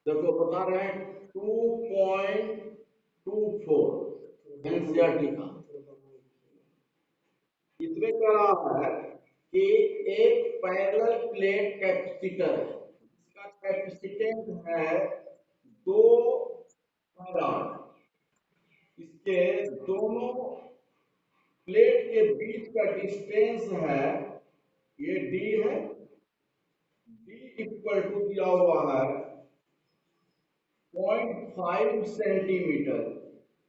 देखो बता रहे हैं 2.24 एनसीईआरटी का। इसमें कह रहा है कि एक पैरेलल प्लेट कैपेसिटर है, इसका कैपेसिटेंस है 2 फैराड। इसके दोनों प्लेट के बीच का डिस्टेंस है, ये डी है, डी इक्वल टू दिया हुआ है 0.5 centimetre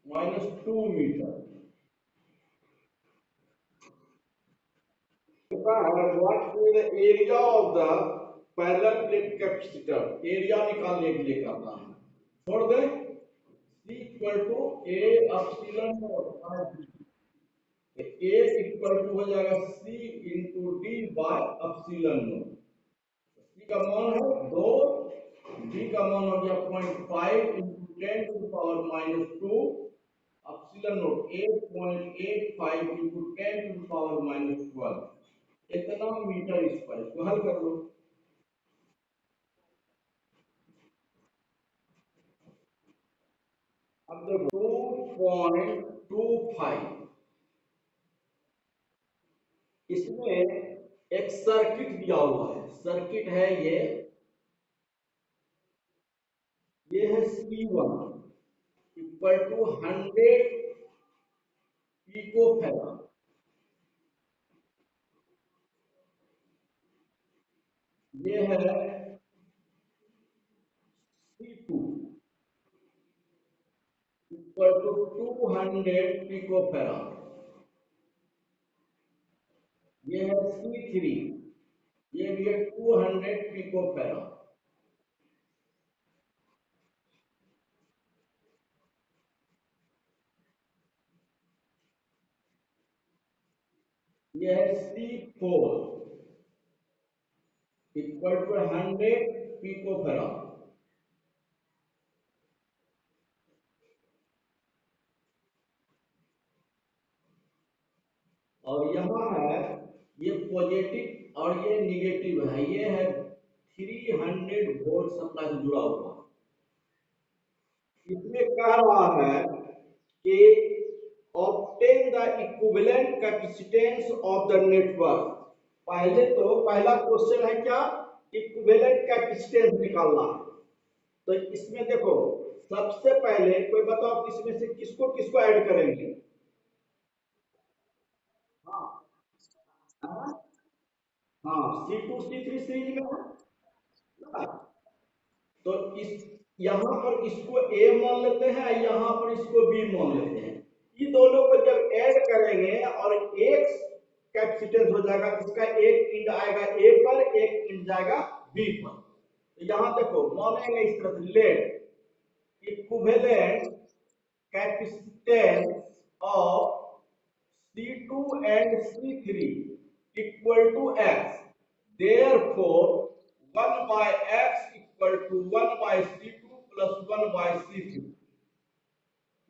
-2 metre. What is the area of the parallel plate capacitor? Area निकालने के लिए करना है। छोड़ दें C equal to A epsilon naught. A equal to हो जाएगा C into D by epsilon naught. C का मान है 2, D का मान हो गया 0.5 into 10 to the power -2, epsilon naught 8.85 into 10 to the power -12, इतना मीटर स्क्वायर। इसको हल कर लो। अब देखो 2.25, इसमें एक सर्किट दिया हुआ है। सर्किट है ये है C1 equal to 100 pico farad. ये है C2 equal to 200 pico farad. ये है C3, ये भी है 200 पिको फैराड। ये है C4 equal to 100 pico farad. और यहाँ है ये पॉजिटिव और ये निगेटिव है। ये है 300 वोल्ट सप्लाई से जुड़ा हुआ। इसमें कह रहा है कि obtain the equivalent capacitance of the network. पहला क्वेश्चन है क्या, इक्विवेलेंट कैपेसिटेंस निकालना। तो इसमें देखो सबसे पहले कोई बताओ इसमें से किसको किसको ऐड करेंगे। हाँ हाँ, C2 C3 सीरीज में है ना। तो इस यहाँ पर इसको A मान लेते हैं, यहाँ पर इसको B मान लेते हैं। ये दोनों को जब ऐड करेंगे और एक कैपेसिटेंस हो जाएगा, इसका एक इंड आएगा A पर, एक इंड जाएगा B पर। तो यहाँ देखो मानेंगे इस तरह से, let equivalent capacitance of C2 and C3 equal to X. Therefore, 1 by X equal to 1 by C2 plus 1 by C3.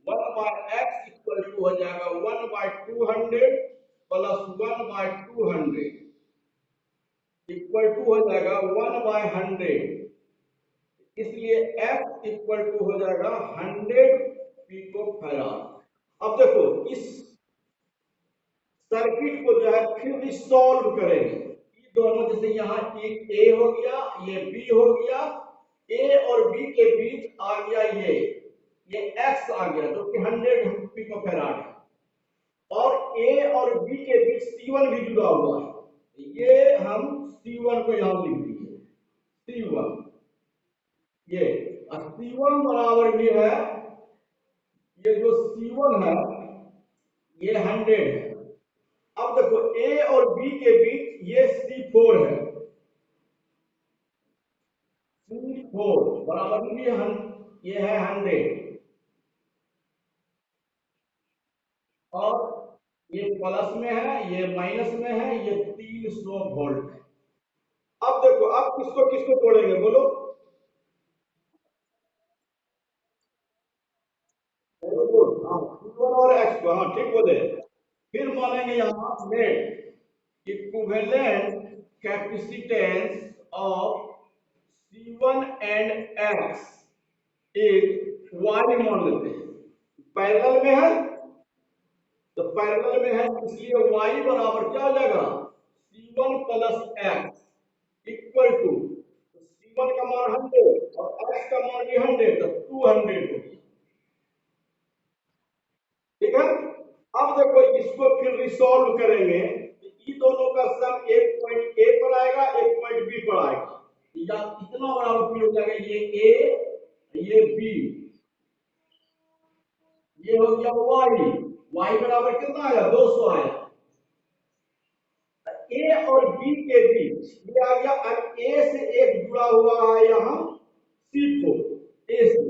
1 by X equal to हो जाएगा 1 by 200 plus 1 by 200 equal to हो जाएगा 1 by 100। इसलिए X equal to हो जाएगा 100 pico farad. अब देखो इस सर्किट को जो है फिर सॉल्व करेंगे। ये दोनों जैसे यहाँ एक A हो गया, ये B हो गया, A और B के बीच आ गया ये X आ गया जो कि 100 पिको फैराड है, और A और B के बीच C1 भी जुड़ा हुआ है। ये हम C1 को यहाँ लिख दिए C1। ये C1 बराबर भी है, ये जो C1 है ये 100 है। अब देखो A और B के बीच ये C4 है, C4 बराबर भी ये है 100, और ये प्लस में है, ये माइनस में है, ये 300 वोल्ट है। अब देखो अब किसको किसको तोड़ेंगे बोलो। C1 और X को, हाँ ठीक बोले। फिर मानेंगे यहाँ net equivalent capacitance of C1 and X एक Y मान लेते हैं, पैरेलल में है, तो पैरेलल में है इसलिए Y बराबर क्या हो जाएगा, C1 plus X equal to, C1 का मान 100 और X का मान भी 100, तो 200 हो गया। ठीक है, अब देखो इसको फिर रिसॉल्व करेंगे, ये दोनों का सम एक पॉइंट ए पर आएगा, एक पॉइंट बी पर आएगा, या इतना बराबर फिर हो जाएगा, ये ए ये बी, ये हो गया वाई, वाई बराबर कितना आया, 200 आया। ए और बी के बीच ये आ गया, अब ए से एक जुड़ा हुआ है यहाँ C4, ए से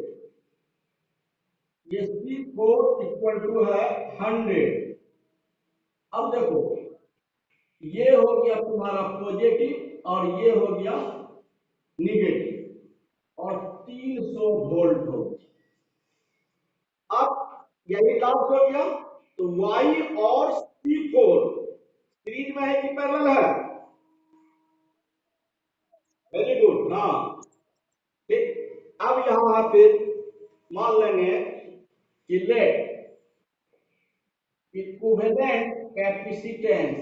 ये C4 इक्वल टू है 100। अब देखो ये हो गया तुम्हारा पॉजिटिव और ये हो गया निगेटिव और 300 वोल्ट हो गया। अब यही लास्ट हो गया, तो Y और C4 सीरीज में है कि पैरेलल है, वेरी गुड, हाँ ठीक। अब यहां पे मान लेंगे कि let equivalent capacitance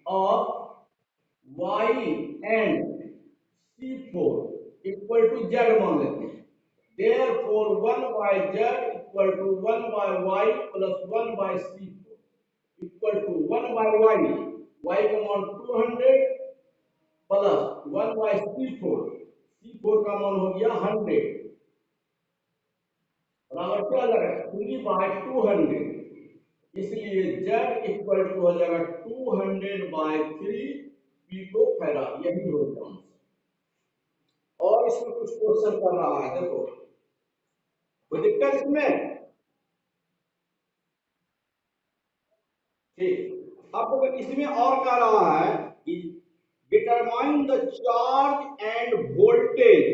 of Y and C4 equal to Z मान लेते हैं, therefore 1 by Z equal to 1 by Y plus 1 by C4 equal to 1 by Y का मान 200 प्लस 1 by C4 का मान हो गया 100 बराबर क्या आ जाएगा 3 by 200, इसलिए Z इक्वल टू हो जाएगा 200 by 3 पिकोफैराड, यही हो जाएगा। और इसमें कुछ क्वेश्चन कर रहा है, देखो कोई दिक्कत इसमें, ठीक। अब इसमें और कह रहा है कि determine the charge end voltage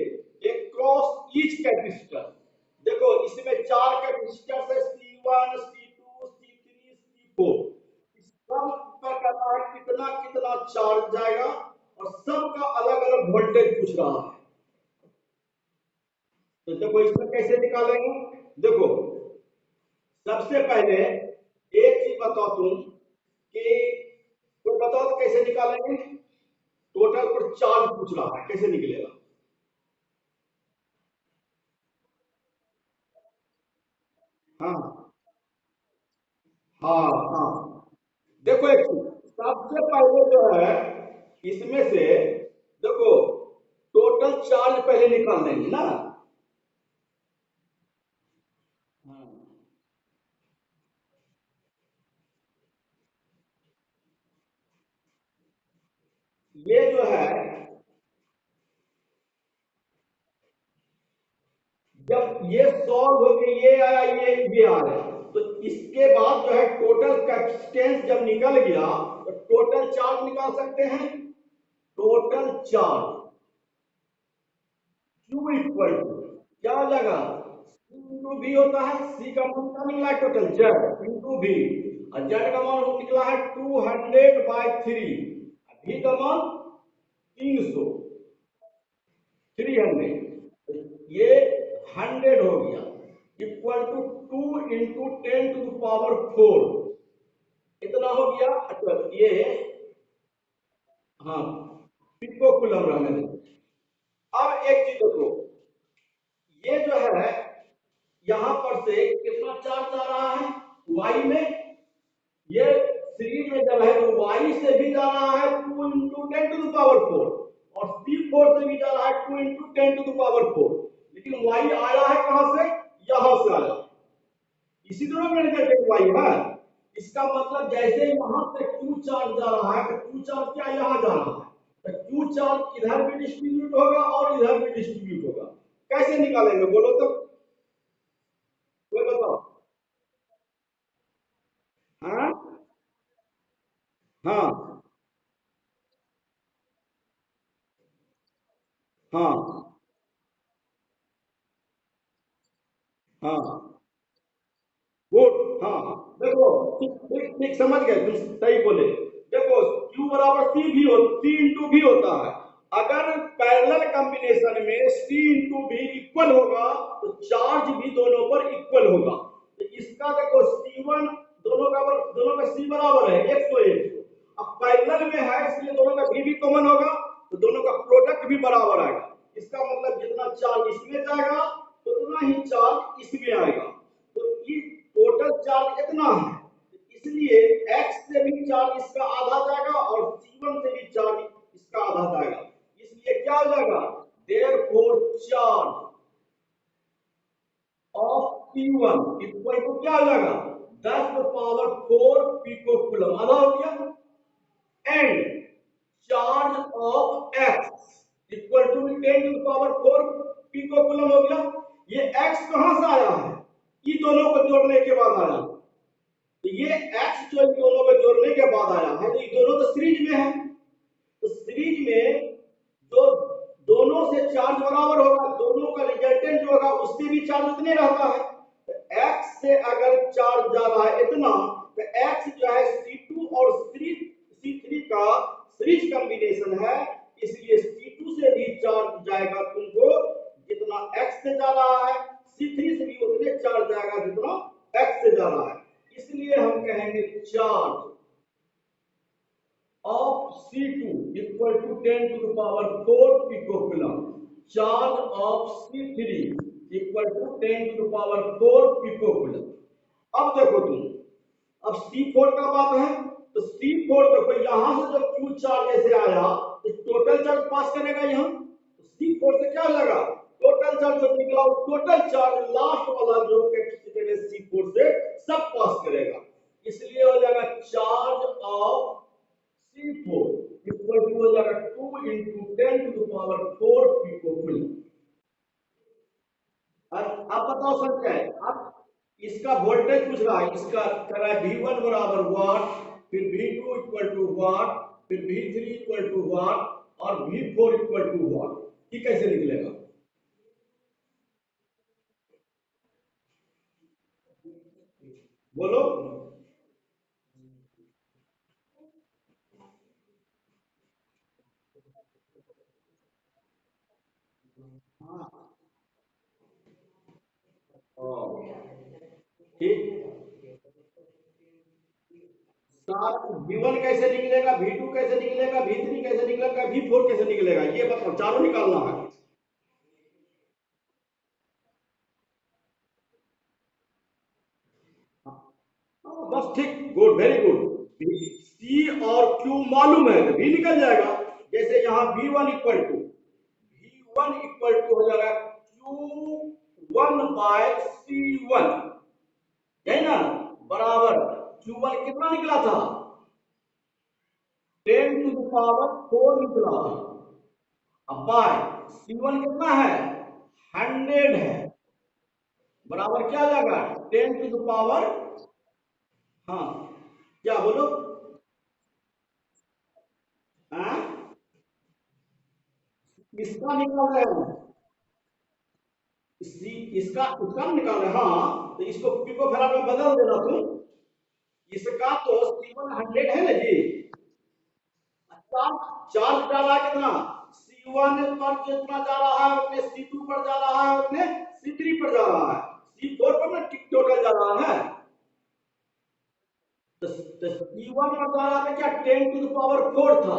across each capacitor. देखो इसमें 4 कैपेसिटर है, C1 C2 C3 C4, सब पर कहता है कितना कितना चार्ज जाएगा और सबका अलग अलग वोल्टेज पूछ रहा है। तो देखो इसमें कैसे निकालेंगे, देखो सबसे पहले एक चीज बताओ तुम कि तो बताओ तो कैसे निकालेंगे, टोटल पर चार्ज पूछ रहा है, कैसे निकलेगा। हाँ हाँ हाँ, देखो एक सबसे पहले जो है इसमें से देखो टोटल चार्ज पहले निकाल देंगे ना। हाँ। ये जो है जब ये सॉल्व हो गया, ये आया ये आ गया, तो इसके बाद जो है टोटल कैपेसिटेंस जब निकल गया तो टोटल चार्ज निकाल सकते हैं। Total charge Q equal to क्या हो जाएगा, C इंटू V होता है, C का मान क्या निकला है टोटल Z इंटू V, और Z का मान निकला है 200/3, V का मान 300 300, ये 100 हो गया इक्वल टू 2 इंटू 10⁴ इतना हो गया। अच्छा ये हाँ पिको कूलम रहने दो। अब एक चीज देखो, ये जो है यहां पर से कितना चार्ज आ रहा है Y में, ये सीरीज में जब है तो Y से भी जा रहा है 2 इंटू 10⁴ और C4 से भी जा रहा है 2 इंटू 10⁴, लेकिन Y आया है कहां से, यहां से आया, इसी तरह मैंने Y है, इसका मतलब जैसे यहां से Q चार्ज जा रहा है तो Q चार्ज क्या यहां जा रहा है, तो Q चार्ज इधर भी डिस्ट्रीब्यूट होगा और इधर भी डिस्ट्रीब्यूट होगा। कैसे निकालेंगे बोलो तो, कोई बताओ। हाँ हाँ हाँ हाँ गुड, हाँ देखो ठीक ठीक ठीक समझ गए तुम, सही बोले। देखो Q बराबर C भी हो, C इंटू भी होता है, अगर पैरेलल कॉम्बिनेशन कॉम्बिनेशन में C इंटू बी इक्वल होगा तो चार्ज भी दोनों पर इक्वल होगा। तो इसका देखो C1 दोनों का C बराबर है 101। अब पैरेलल में है इसलिए दोनों का भी कॉमन होगा तो दोनों का प्रोडक्ट भी बराबर आएगा। इसका मतलब जितना चार्ज इसमें जाएगा उतना ही चार्ज इसमें आएगा। तो ये टोटल चार्ज इतना है, इसलिए x से भी चार्ज इसका आधा जाएगा और C1 से भी चार्ज इसका आधा जाएगा। इसलिए क्या हो जाएगा, therefore charge of C1 equal to क्या हो जाएगा 10⁴ पिको कूलम, आधा हो गया। And charge of x equal to 10⁴ pico coulomb हो गया। ये x कहां से आया है, ये दोनों को जोड़ने के बाद आया। तो ये x जो दोनों को जोड़ने के बाद आया है तो ये दोनों तो सीरीज में है। तो सीरीज में जो दोनों से चार्ज बराबर होगा, दोनों का रिजल्टेंट जो होगा उससे भी चार्ज उतने रहता है। तो x से अगर चार्ज ज्यादा है इतना तो x जो है C2 और C3 का सीरीज कॉम्बिनेशन है, इसलिए C2 से भी चार्ज जाएगा तुमको जितना x से जा रहा है, C3 से भी उतने चार्ज जाएगा जितना x से जा रहा है। इसलिए हम कहेंगे charge of C2 equal to 10⁴ pico coulomb, charge of C3 equal to 10⁴ pico coulomb. अब देखो तुम, अब C4 का बात है तो C4 देखो यहां से जब Q चार्ज ऐसे आया तो टोटल चार्ज पास करेगा यहां, तो C4 से क्या लगा टोटल चार्ज जो निकला टोटल चार्ज लास्ट वाला जो कैपेसिटर है C4 से सब पास करेगा। इसलिए हो जाएगा charge of C4 equal to हो जाएगा 2 इंटू 10⁴ पिको कूलम। अब बताओ सर क्या है, अब इसका वोल्टेज पूछ रहा है, इसका कर रहा है V1 बराबर वाट, फिर V2 इक्वल टू वाट, फिर V3 इक्वल टू वाट और V4 इक्वल टू वाट। ये कैसे निकलेगा, बोलो। ठीक, V1 कैसे निकलेगा, V2 कैसे निकलेगा, V3 कैसे निकलेगा, V4 कैसे निकलेगा, ये बताओ, चारों निकालना है। बस ठीक, गुड, वेरी गुड। सी और क्यू मालूम है तो भी निकल जाएगा। जैसे यहाँ V1 इक्वल टू हो जाएगा Q1/C1, है ना, बराबर Q1 कितना निकला था 10⁴ निकला था। अब बाय C1 कितना है 100 है, बराबर क्या जाएगा 10⁻, हाँ क्या बोलो, हाँ इसका निकाल रहे हो, इसका उसका निकाल रहे, हाँ तो इसको पिको फैराड में बदल देना तुम। इसका तो C1 100 है ना जी, चार्ज डाला कितना C1 पर जितना जा रहा है उतने C2 पर जा रहा है, उतने C3 पर जा रहा है, C4 पर ना टोटल जा रहा है। तो C1 पर जा रहा था क्या 10⁴ था,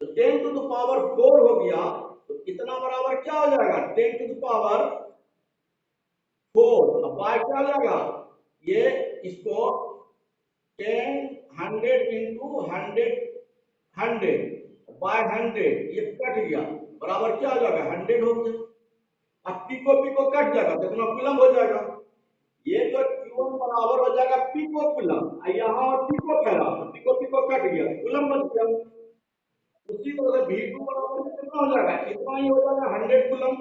तो 10⁴ हो गया तो कितना बराबर क्या हो जाएगा 10⁴। अब बाय क्या हो जाएगा, ये इसको 100 इंटू 100 बाय 100 ये कट गया, बराबर क्या हो जाएगा 100 हो गया। अब पिको पिको कट जाएगा तो कितना कूलम हो जाएगा, ये जो Q1 बराबर हो जाएगा पिको कूलम, यहाँ pico farad, pico pico cut गया कूलम बच गया। उसी तरह से V2 बराबर कितना हो जाएगा, इतना ही हो जाएगा 100 कूलम।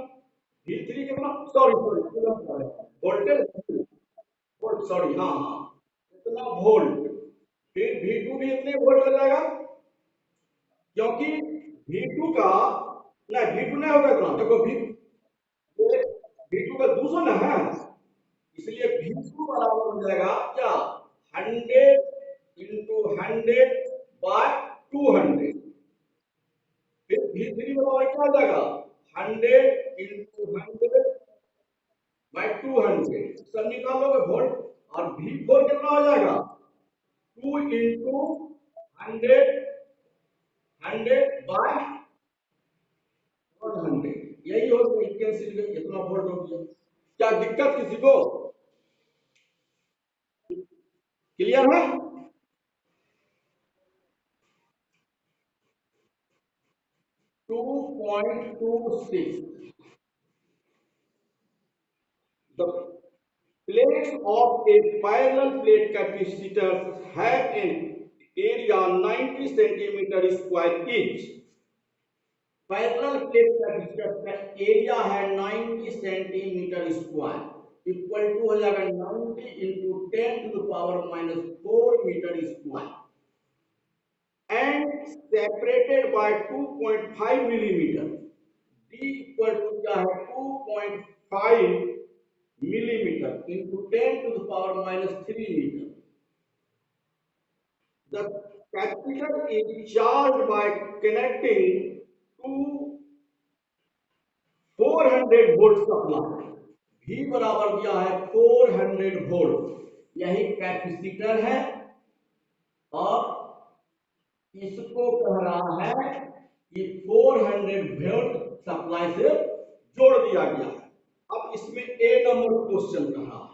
V3 कितना, sorry coulomb voltage, volt sorry, हाँ हाँ इतना वोल्ट, फिर V2 भी इतने वोल्ट हो जाएगा, क्योंकि V2 का नहीं, V2 नहीं होगा इतना, देखो V2 का 200 ना है, इसलिए V2 बराबर हो जाएगा क्या 100 इंटू 100/200। फिर V3 बराबर क्या हो जाएगा 100 इंटू 100 बाई 200 सब निकालोगे वोल्ट, और V फोर कितना हो जाएगा 2 इंटू 100 100 बाय 100, यही हो गया कैंसिल में इतना वोल्ट हो गया। क्या दिक्कत किसी को, क्लियर है? 2.26 the plates of a parallel plate capacitors have an area 90 centimeter square each। Parallel plate capacitor का एरिया है 90 सेंटीमीटर स्क्वायर, इक्वल टू हो जाएगा 90 into 10 to the power minus 4 metre square and separated by 2.5 millimetre. D equal to क्या है 2.5 millimetre into 10 to the power minus 3 metre. The capacitor is charged by connecting to 400 volt supply. V बराबर दिया है 400 volt, यही capacitor है और इसको कह रहा है कि 400 वोल्ट सप्लाई से जोड़ दिया गया है। अब इसमें ए नंबर क्वेश्चन कह रहा है,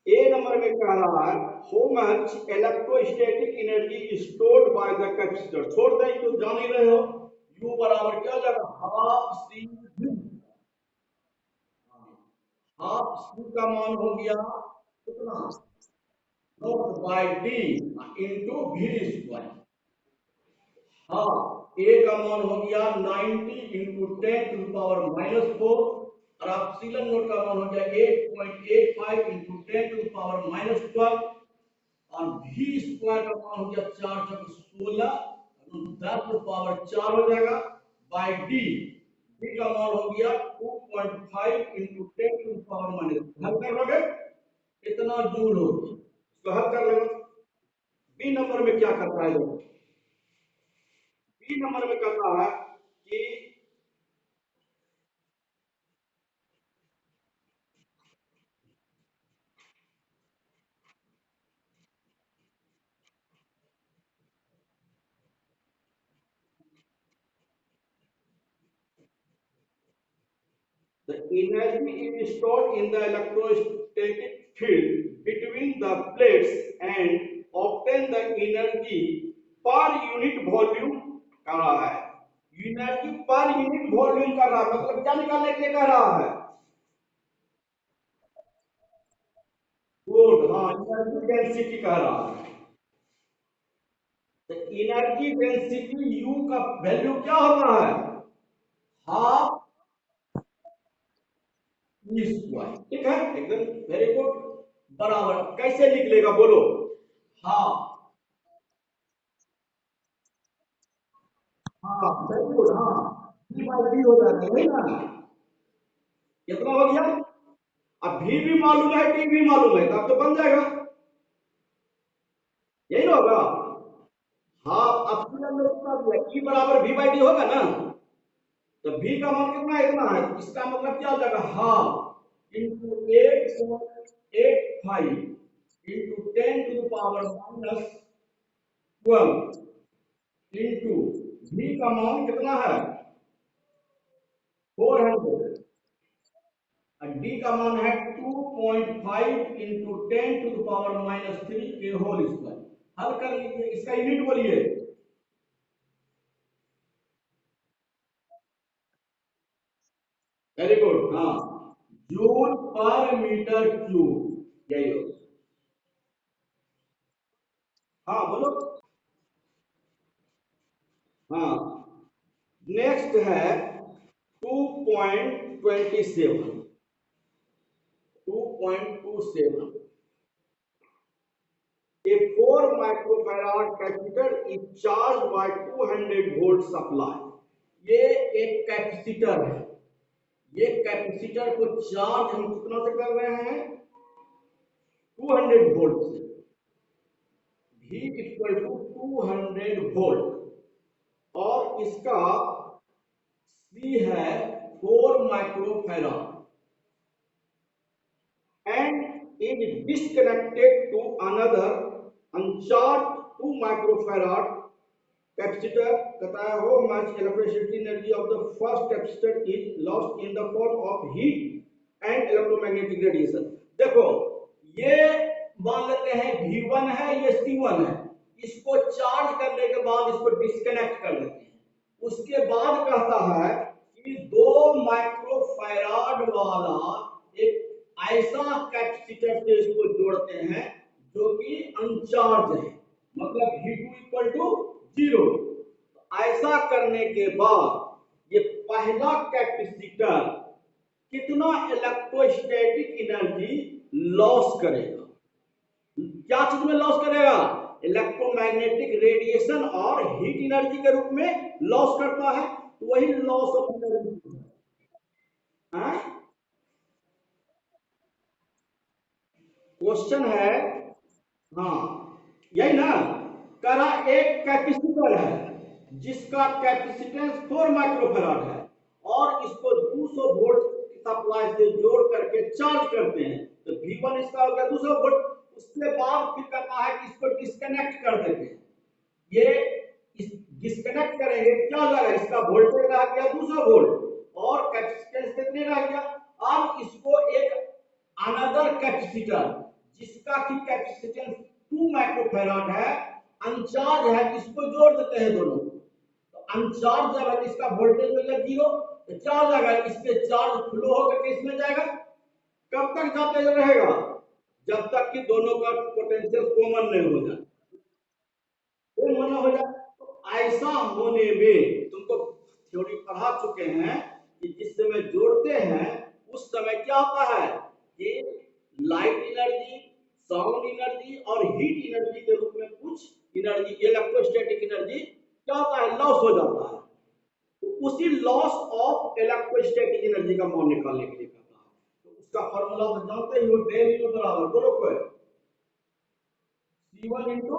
ए नंबर में कह रहा है how much electrostatic energy stored by the capacitor. छोड़ दें तो जान ही रहे हो, U बराबर क्या जाएगा हाफ सी, हाफ सी का मान हो गया कितना naught by D into V square. हाँ, ए का मान हो गया 90 इंटू 10 टू पावर माइनस 4 और एप्सिलॉन नोट का मान हो गया 8.85 इंटू 10 टू पावर माइनस 12 और वी स्क्वायर का मान हो गया 4 चौक 16 10 टू पावर 4 हो जाएगा बाय डी। डी का मान हो गया 2.5 इंटू 10 टू पावर माइनस, हल कर लोगे इतना जूल हो गया, इसको हल कर लेना। बी नंबर में क्या करता है लोग, बी नंबर में कहता है कि the energy is stored in the electrostatic field between the plates and obtain the energy per unit volume कह रहा है। एनर्जी पर यूनिट वॉल्यूम कर रहा है, मतलब क्या निकालने के लिए कह रहा है वोल्ट, हाँ एनर्जी डेंसिटी कह रहा है। तो एनर्जी डेंसिटी यू का वैल्यू क्या होता है हाफ ई स्क्वायर, ठीक है एकदम वेरी गुड। बराबर कैसे लिख लेगा बोलो, हाफ, हाँ वेरी गुड, हाँ डी बाई डी हो जाता है वही ना, कितना हो गया, अब भी मालूम है डी भी मालूम है तब तो बन जाएगा, यही ना होगा। हाँ अब ई बराबर वी बाई डी होगा ना, तो v का मान कितना है इतना है, इसका मतलब क्या हो जाएगा half into 8.85 into 10 to the power minus 12 into v का मान कितना है 400 और d का मान है 2.5 into 10 to the power minus 3 के होल स्क्वायर। हल कर लीजिए, इसका यूनिट बोलिए, वेरी गुड, हाँ जूल पर मीटर क्यूब, यही हो। हाँ बोलो, हाँ नेक्स्ट है 2.27 2.27 A 4 microfarad capacitor is charged by 200 volt supply। ये एक कैपेसिटर है, ये कैपेसिटर को चार्ज हम कितना से कर रहे हैं 200 वोल्ट से, V इक्वल टू 200 वोल्ट और इसका C C है 4 microfarad and is disconnected to another uncharged 2 microfarad capacitor. कहता है how much electricity energy of the first capacitor is lost in the form of heat and electromagnetic radiation. देखो ये मान लेते हैं V1 है, ये C1 है, इसको चार्ज करने के बाद इसको डिस्कनेक्ट कर देते हैं। उसके बाद कहता है कि 2 माइक्रोफैराड वाला एक ऐसा कैपेसिटर से इसको जोड़ते हैं जो कि अनचार्ज है, मतलब V2 इक्वल टू 0। ऐसा करने के बाद ये पहला कैपेसिटर कितना इलेक्ट्रोस्टैटिक एनर्जी लॉस करेगा? क्या चीज में लॉस करेगा? इलेक्ट्रोमैग्नेटिक रेडिएशन और हीट एनर्जी के रूप में लॉस करता है। तो वही लॉस ऑफ एनर्जी है। क्वेश्चन है, हाँ यही ना, करा एक कैपेसिटर है जिसका कैपेसिटेंस 4 माइक्रोफैराड है और इसको 200 वोल्ट सप्लाई से जोड़ करके चार्ज करते हैं, तो V1 इसका हो गया 200 वोल्ट। उसके बाद फिर कहता है कि इसको डिस्कनेक्ट कर देते हैं। ये डिस्कनेक्ट करेंगे, क्या हो जाएगा? इसका वोल्टेज रह गया 200 वोल्ट और कैपेसिटेंस कितने रह गया? अब इसको एक अनदर कैपेसिटर जिसका की कैपेसिटेंस 2 माइक्रोफैराड है, अनचार्ज है, इसको जोड़ देते हैं दोनों। तो अनचार्ज जब है इसका वोल्टेज हो गया 0, तो क्या हो जाएगा? इससे चार्ज फ्लो होकर के इसमें जाएगा। कब तक जाते रहेगा? जब तक कि दोनों का पोटेंशियल कॉमन नहीं हो जाए, कॉमन हो जाए। तो ऐसा होने में तुमको थ्योरी पढ़ा चुके हैं कि जिस समय जोड़ते हैं उस समय क्या होता है कि लाइट एनर्जी, साउंड एनर्जी और हीट एनर्जी के रूप में कुछ एनर्जी, इलेक्ट्रोस्टैटिक एनर्जी क्या होता है? लॉस हो जाता है। तो उसी लॉस ऑफ इलेक्ट्रोस्टैटिक एनर्जी का मान निकालने के लिए कहता है। तो उसका फॉर्मूला तो जानते ही हो, डेल यू बराबर बोलो कोई C1 इनटू,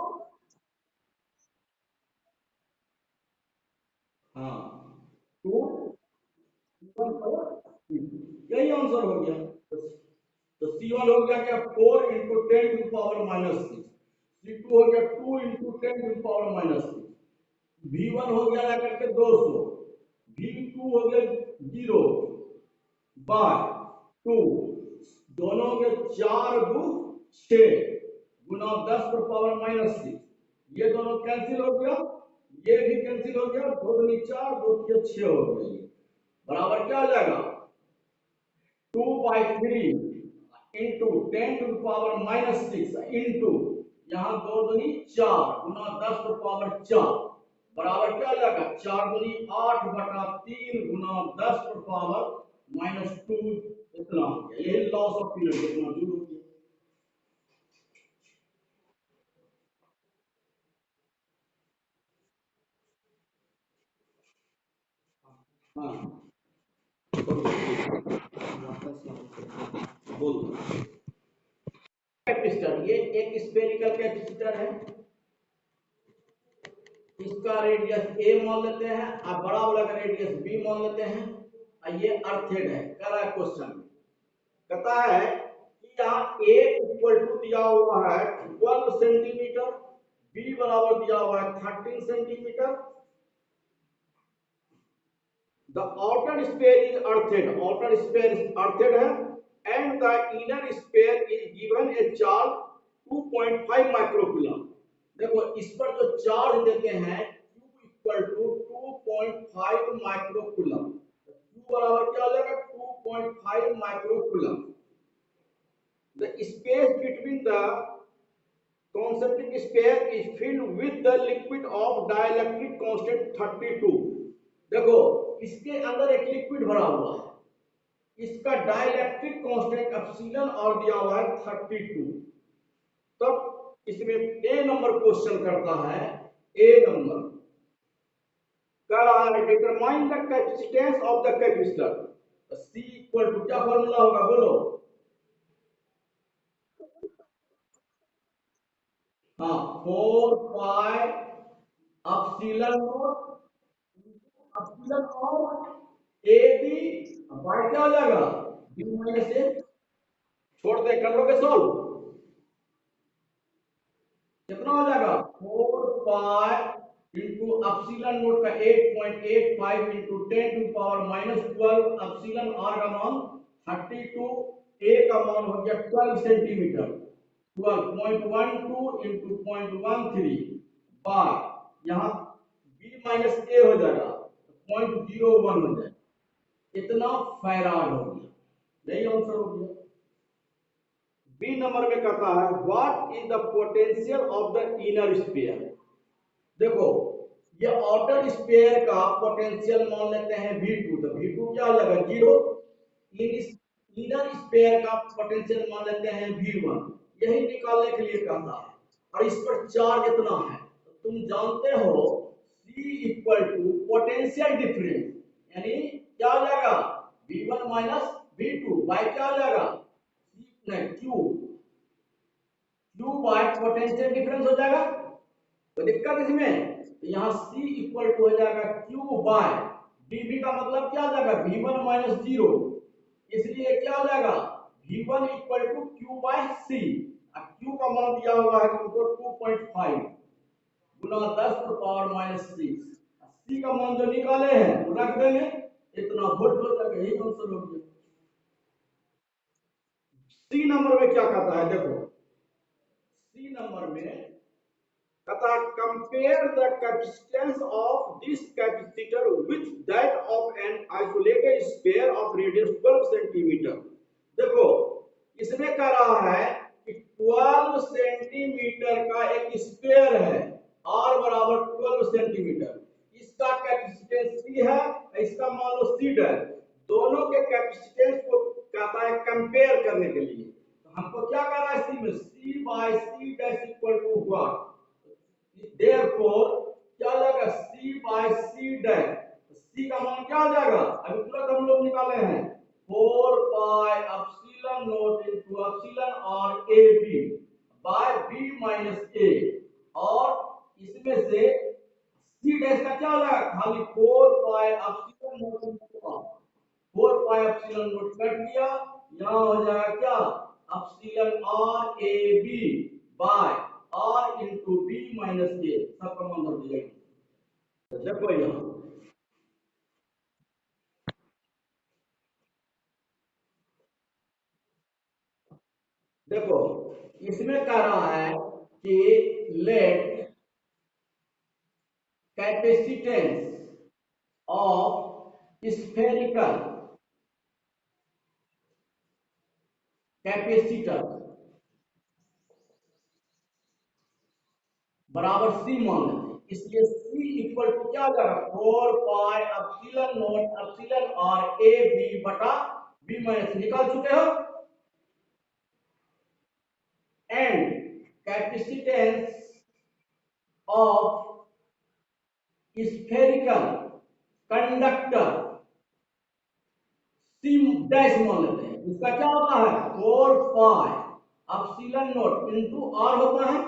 हाँ 2 C1 पर, यही आंसर हो गया। तो C1 हो गया क्या? 4 इंटू 10 टू पावर -6। C2 हो गया 2 इंटू 10 टू पावर -6। V1 हो गया ना करके 200, V2 हो गया 0 बाय 2, दोनों के 4 दू 6 गुना 10 पर पावर -6। ये दोनों कैंसिल हो गया, ये भी कैंसिल हो गया, 2 दूनी 4, 2 तिया 6 हो गया। बराबर क्या हो जाएगा? 2/3 इंटू 10 टू पावर -6 इंटू यहाँ 2 दूनी 4 गुना 10 पर पावर 4 बराबर क्या हो जाएगा? 4 दूनी 8 बटा 3 गुना 10 पर पावर -2। इतना हो गया। यही लॉस ऑफ एनर्जी मौजूद होती है। हाँ बोल कैपेसिटर, ये एक स्फेरिकल कैपेसिटर है, इसका रेडियस a मान लेते हैं, आप बड़ा वाला का रेडियस b मान लेते हैं, और ये अर्थेड है। कह रहा है क्वेश्चन में, कहता है कि यहाँ a इक्वल टू दिया हुआ है 12 सेंटीमीटर, b बराबर दिया हुआ है 13 centimetre. The outer sphere is earthed, outer sphere is earthed है, and the inner sphere is given a charge 2.5 microcoulomb. देखो इस पर जो चार्ज देते हैं Q equal to 2.5 microcoulomb, Q बराबर क्या हो जाएगा? 2.5 microcoulomb. The space between the concentric sphere is filled with the liquid of dielectric constant 32। देखो इसके अंदर एक लिक्विड भरा हुआ है, इसका डाइलेक्ट्रिक कांस्टेंट एप्सिलॉन और दिया हुआ है 32। तब इसमें ए नंबर क्वेश्चन करता है, ए नंबर कह रहा है determine the capacitance of the capacitor. C equal to क्या फॉर्मूला होगा बोलो? हाँ 4 पाई एप्सिलॉन नॉट, एप्सिलॉन और क्या हो जाएगा बी माइनस ए, छोड़ दे, कर लोगे सॉल्व, कितना हो जाएगा 4 पाई इंटू अपसिलन नोट का 8.85 इंटू 10 टू पावर -12 अपसिलन आर का मान 32, ए का मान हो गया 12 सेंटीमीटर, 12.12 इंटू 0.13 बाय, यहाँ बी माइनस ए हो जाएगा 0.01 हो जाएगा, इतना फैराड हो गया, यही आंसर हो गया। बी नंबर में कहता है what is the potential of the inner sphere. देखो ये आउटर स्फीयर का पोटेंशियल मान लेते हैं V2, तो V2 क्या हो जाएगा 0, इनर स्फीयर का पोटेंशियल मान लेते हैं V1, यही निकालने के लिए कहता है, और इस पर चार्ज इतना है, तो तुम जानते हो C equal to potential difference, यानी क्या हो जाएगा V1 माइनस V2 बाय क्या हो जाएगा Q, Q by potential difference हो जाएगा, तो दिक्कत इसमें, तो यहाँ C इक्वल टू हो जाएगा क्यू बाय dV का मतलब क्या हो जाएगा V1 माइनस 0, इसलिए क्या हो जाएगा V1 equal to Q by C, Q का मान दिया हुआ है तुमको 2.5 गुना 10 टू पावर -6, C का मान जो निकाले हैं वो रख देंगे, इतना वोल्ट हो जाएगा, यही आंसर हो गया। सी नंबर में क्या कहता है, देखो सी नंबर में कहता है compare the capacitance of this capacitor with that of an isolated sphere of radius 12 centimetre. देखो इसमें कह रहा है कि 12 सेंटीमीटर का एक स्फीयर है, R बराबर 12 सेंटीमीटर, इसका कैपेसिटेंस C है, इसका मान लो C है, दोनों के कैपेसिटेंस को कहता है कंपेयर करने के लिए, तो हमको क्या करना है सी में C by C dash equal to what, therefore क्या हो जाएगा C by C dash, C का मान क्या हो जाएगा अभी तुरंत हम लोग निकाले हैं 4 pi epsilon naught into epsilon r a b by b minus a, और इसमें से C डैश का क्या हो जाएगा खाली 4 pi epsilon naught into r, 4 pi epsilon naught कट गया, यहाँ हो जाएगा क्या epsilon r a b by r into B minus A, सबका मान रख दिया। तो देखो यहाँ देखो इसमें कह रहा है कि let capacitance of spherical capacitor बराबर C मान लेते हैं, इसलिए C इक्वल टू क्या हो जाएगा 4 pi epsilon not epsilon r a b बटा b माइनस, निकाल चुके हो, and capacitance of spherical conductor C dash मान लेते हैं, इसका क्या होता है 4 pi epsilon naught into r होता है,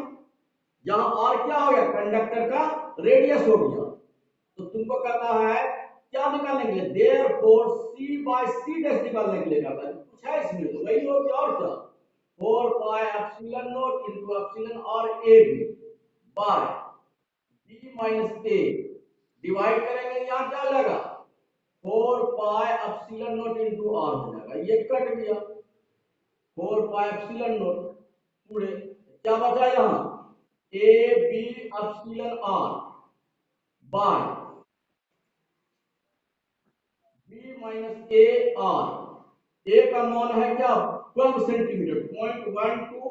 जहां r क्या हो गया कंडक्टर का रेडियस हो गया, तो तुमको कहता है क्या निकालने के लिए therefore C by C dash निकालने के लिए कहता है, कुछ है इसमें तो वही हो गया, और क्या 4 pi epsilon naught into epsilon r a b by b minus a, divide करेंगे यहाँ क्या हो जाएगा 4 pi epsilon naught into r हो जाएगा, ये कट गया 4 पाई एप्सिलॉन नॉट पूरे, क्या बचा यहाँ a b epsilon r by b minus a r, a का मान है क्या 12 सेंटीमीटर 0.12,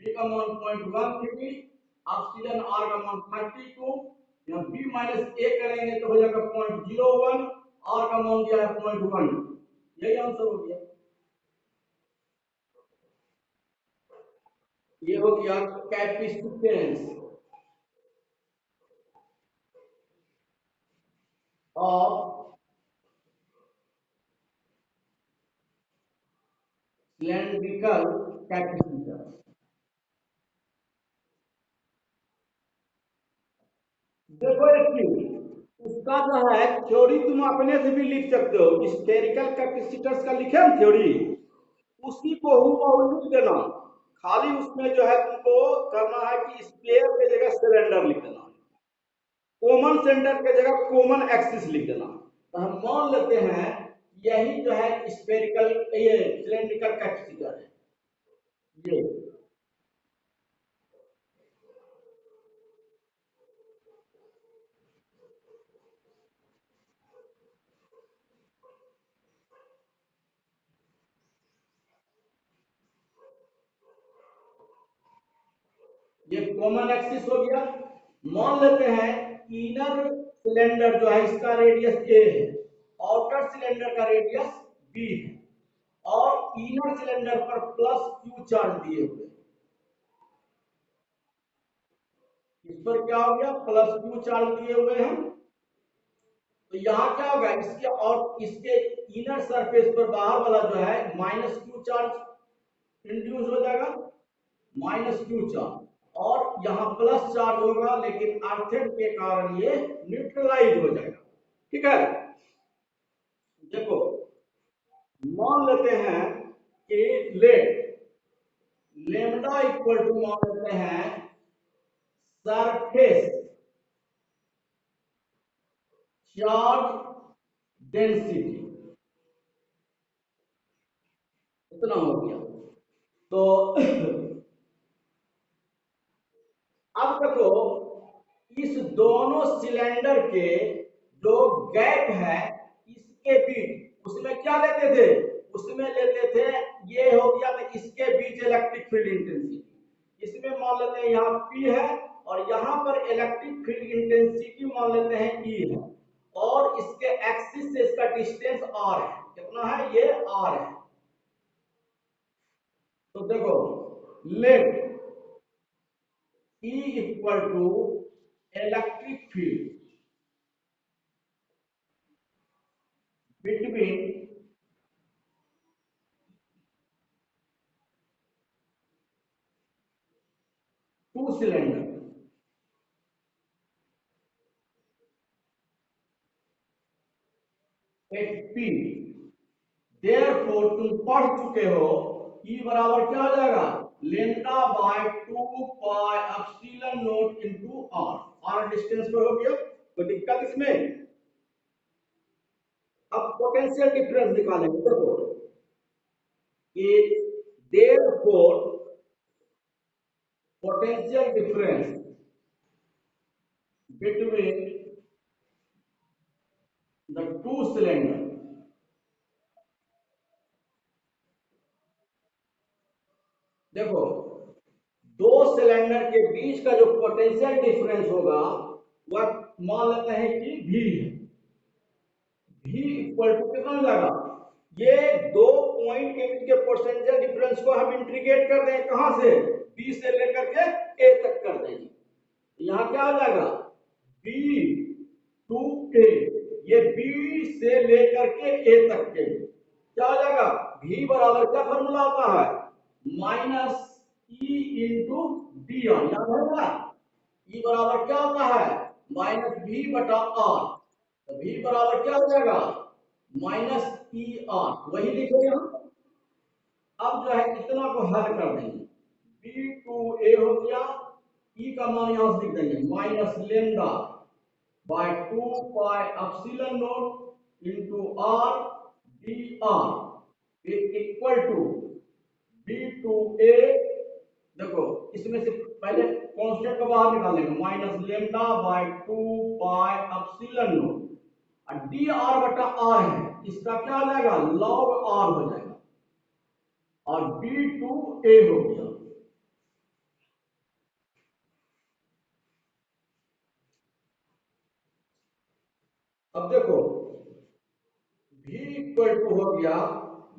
b का मान 0.13, एप्सिलॉन r का मान 32, यहाँ b माइनस a करेंगे तो हो जाएगा 0.01, r का मान दिया है 0.1, यही आंसर हो गया। ये हो गया कैपेसिटेंस ऑफ सिलेंड्रिकल कैपेसिटर। देखो एक चीज, उसका जो है थ्योरी तुम अपने से भी लिख सकते हो, स्फेरिकल कैपेसिटर्स का लिखे हम थ्योरी, उसी को हूबहू लिख देना। खाली उसमें जो है तुमको करना है कि स्पेयर की जगह सिलेंडर लिख देना, कॉमन सेंटर की जगह कॉमन एक्सिस लिख देना। तो हम मान लेते हैं यही जो है स्फेरिकल, ये सिलेंड्रिकल कैपेसिटर है। ये ये कॉमन एक्सिस हो गया। मान लेते हैं इनर सिलेंडर जो है इसका रेडियस ए है, आउटर सिलेंडर का रेडियस बी है, और इनर सिलेंडर पर प्लस क्यू चार्ज दिए हुए। इस पर क्या हो गया, प्लस क्यू चार्ज दिए हुए हैं। तो यहाँ क्या होगा, इसके और इसके इनर सरफेस पर बाहर वाला जो है माइनस क्यू चार्ज इंड्यूस हो जाएगा, माइनस क्यू चार्ज, और यहाँ प्लस चार्ज होगा, लेकिन अर्थेड के कारण ये न्यूट्रलाइज हो जाएगा। ठीक है, देखो मान लेते हैं कि लेट लेमडा इक्वल टू मान लेते हैं सरफेस चार्ज डेंसिटी, इतना हो गया। तो अब देखो इस दोनों सिलेंडर के जो गैप है इसके बीच, उसमें क्या लेते थे, उसमें लेते थे ये हो गया, तो इसके बीच इलेक्ट्रिक फील्ड इंटेंसिटी, इसमें मान लेते हैं यहाँ P है, और यहाँ पर इलेक्ट्रिक फील्ड इंटेंसिटी मान लेते हैं E है, और इसके एक्सिस से इसका डिस्टेंस R है। कितना है, ये R है। तो देखो let E equal to electric field between two cylinder, एक P, therefore तुम पढ़ चुके हो E बराबर क्या हो जाएगा, lambda by 2 pi epsilon naught into R distance पर हो गया। कोई दिक्कत इसमें। अब पोटेंशियल डिफरेंस निकालेंगे, देखो कि therefore potential difference between the two cylinder, देखो दो सिलेंडर के बीच का जो पोटेंशियल डिफरेंस होगा वह मान लेते हैं कि V है। V इक्वल टू कितना हो जाएगा, ये दो पॉइंट के बीच के पोटेंशियल डिफरेंस को हम इंटीग्रेट कर दें, कहां से, B से लेकर के A तक कर देंगे। यहाँ क्या हो जाएगा, B टू A, ये B से लेकर के A तक के क्या हो जाएगा, V बराबर क्या फॉर्मूला होता है, minus E into D R, याद है ना। E बराबर क्या होता है, माइनस V बटा R, तो V बराबर क्या हो जाएगा, माइनस ई आर, वही लिखो यहाँ। अब जो है इतना को हल कर देंगे, बी टू ए हो गया, ई का मान यहां से लिख देंगे minus lambda by 2 pi epsilon naught into R D R equal to B to A. देखो इसमें से पहले कांस्टेंट को बाहर निकालेंगे, minus lambda by 2 pi epsilon naught, D R बटा आर है, इसका क्या हो जाएगा, लॉग आर हो जाएगा, और बी टू ए हो गया। अब देखो V इक्वल टू हो गया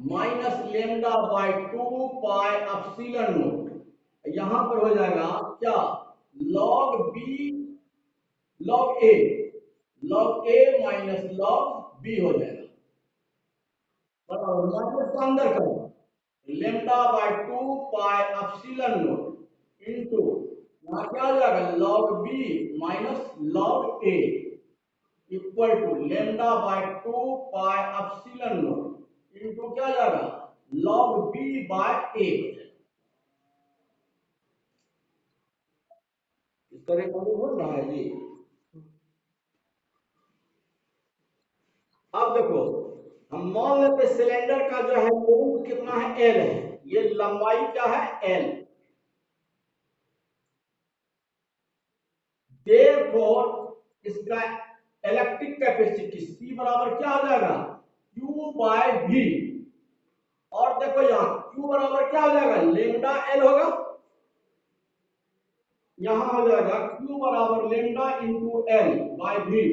minus lambda by 2 pi epsilon naught, यहां पर हो जाएगा क्या, log B log A, log A minus log B हो जाएगा, बराबर माइनस को अंदर करो, lambda by 2 pi epsilon naught into, यहां क्या हो जाएगा, log B minus log A equal to lambda by 2 pi epsilon naught into क्या जाएगा log b बाय a। इसका रिकॉर्डिंग हो रहा है जी। अब देखो हम मान लेते सिलेंडर का जो है लेंथ कितना है एल है, ये लंबाई क्या है एल। देयरफॉर इसका इलेक्ट्रिक कैपेसिटी सी बराबर क्या हो जाएगा क्यू बाय वी। और देखो यहाँ क्यू बराबर क्या हो जाएगा लेमडा एल होगा, यहां हो जाएगा क्यू बराबर lambda into L by V.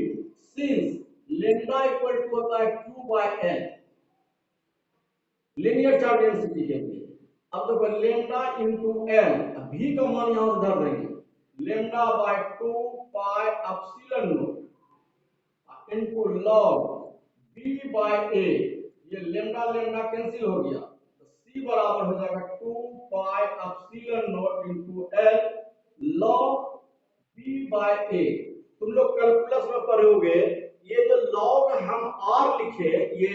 Since lambda equal to होता है Q by L linear charge density के लिए। अब देखो लेमडा इंटू एल, भी का मान यहां से धर देंगे lambda by 2 pi epsilon naught into log B by A. ये लेमडा लेमडा कैंसिल हो गया तो सी बराबर हो जाएगा 2 pi epsilon naught into L log B by A. तुम लोग कैलकुलस में पढ़ोगे ये जो लॉग हम आर लिखे, ये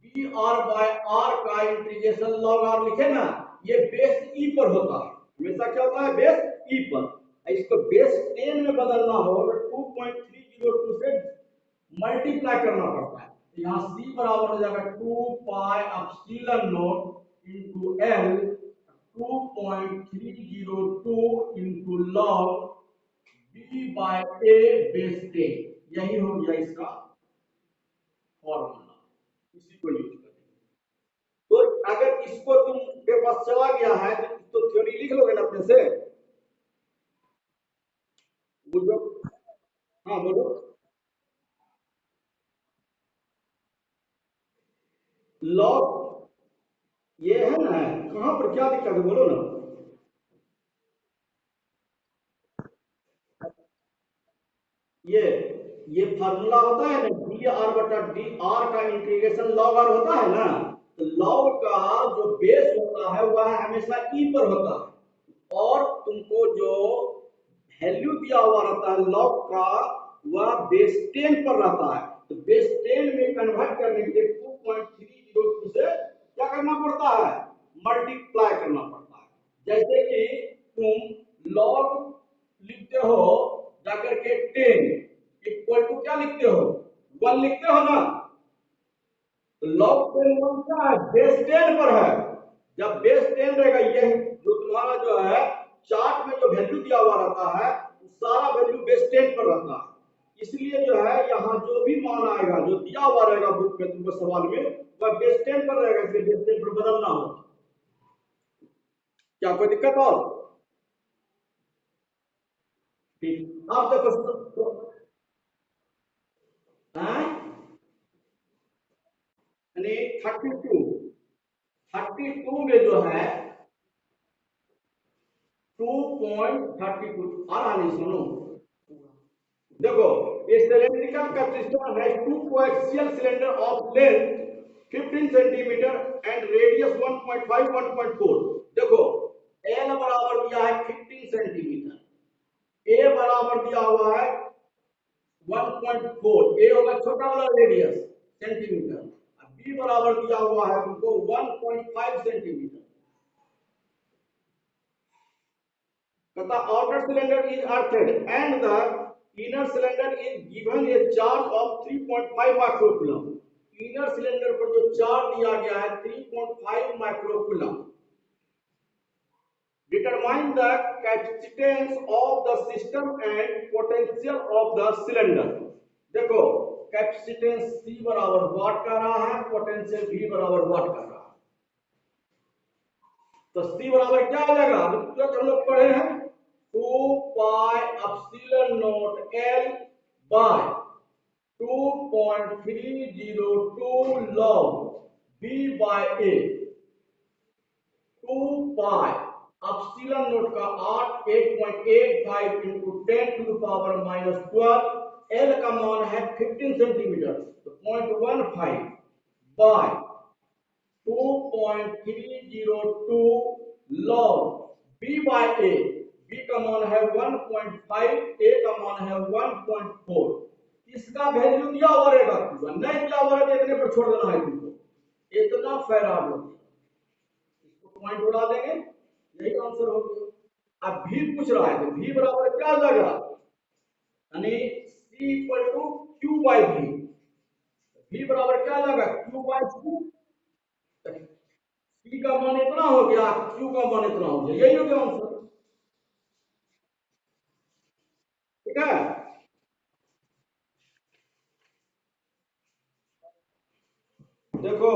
बी आर बाय आर का इंटीग्रेशन लॉग आर लिखे ना, ये बेस ई पर होता है, हमेशा क्या होता है बेस ई पर। इसको बेस 10 में बदलना हो तो 2.302 से मल्टीप्लाई करना पड़ता है। तो यहाँ सी बराबर हो जाएगा 2 pi epsilon naught into L 2.302 into log B by A base 10। यही हो गया इसका फॉर्मूला, इसी को यूज करेंगे। तो अगर इसको तुम के पास चला गया है तो थ्योरी लिख लोगे ना अपने से, बोलो। हाँ बोलो। लॉग ये है ना, कहां पर क्या दिक्कत है बोलो ना। ये ये फार्मूला होता है ना डी आर बटा डी आर का इंटीग्रेशन लॉग आर होता है ना, तो लॉग का जो बेस होता है वह हमेशा ई पर होता है और तुमको जो वैल्यू दिया हुआ रहता है लॉग का वह बेस 10 पर रहता है। तो बेस 10 में कन्वर्ट करने के लिए 2.302 से क्या करना पड़ता है मल्टीप्लाई करना पड़ता है। जैसे कि तुम लॉग लिखते हो जाकर के 10 इक्वल टू क्या लिखते हो 1 लिखते हो ना, तो लॉग 10 1 क्या है बेस 10 पर है। जब बेस 10 रहेगा ये जो तुम्हारा जो है चार्ट में जो वैल्यू दिया हुआ रहता है सारा वैल्यू बेस 10 पर रहता है। इसलिए जो है यहाँ जो भी मान आएगा जो दिया हुआ रहेगा बुक में तुमको सवाल में वह बेस 10 पर रहेगा, इसलिए बेस 10 पर बदलना होगा। क्या कोई दिक्कत और? ठीक, आप देखो यानी 32 में जो है 2.32 आ रहा नहीं सुनो। देखो ये सिलेंड्रिकल कैपेसिटर है two coaxial cylinder of length 15 centimetre and radius 1.5 1.4। देखो एल बराबर दिया है 15 सेंटीमीटर, ए बराबर दिया हुआ है 1.4, ए होगा छोटा वाला रेडियस सेंटीमीटर, बी बराबर दिया हुआ है तुमको 1.5 centimetre. But the outer cylinder is earthed and the inner cylinder is given a charge of 3.5 microcoulomb. Inner cylinder पर जो चार्ज दिया गया है 3.5 microcoulomb. Determine the capacitance of the system and potential of the cylinder. देखो capacitance C बराबर वाट का रहा है, पोटेंशियल V बराबर वाट का रहा है। तो C बराबर क्या आ जाएगा जो हम लोग पढ़े हैं 2 pi epsilon naught L by 2.302 log B by A। 2 pi epsilon naught का 8.85 into 10 to the power -12, L का मान है 15 सेंटीमीटर तो 0.15 by 2.302 log B by A। B का मान है 1.5, A का मान है 1.4। इसका वैल्यू दिया हुआ रहेगा क्यू, नहीं दिया हुआ है तो इतने पर छोड़ देना है तुमको, इतना फैराड हो गया, इसको पॉइंट उड़ा देंगे, यही आंसर हो गया। अब भी पूछ रहा है तो भी बराबर क्या लगा, यानी सी इक्वल टू क्यू बाई भी बराबर क्या लगा क्यू बाई टू, सी का मान इतना हो गया, क्यू का मान इतना हो गया, यही हो गया आंसर। ठीक है, देखो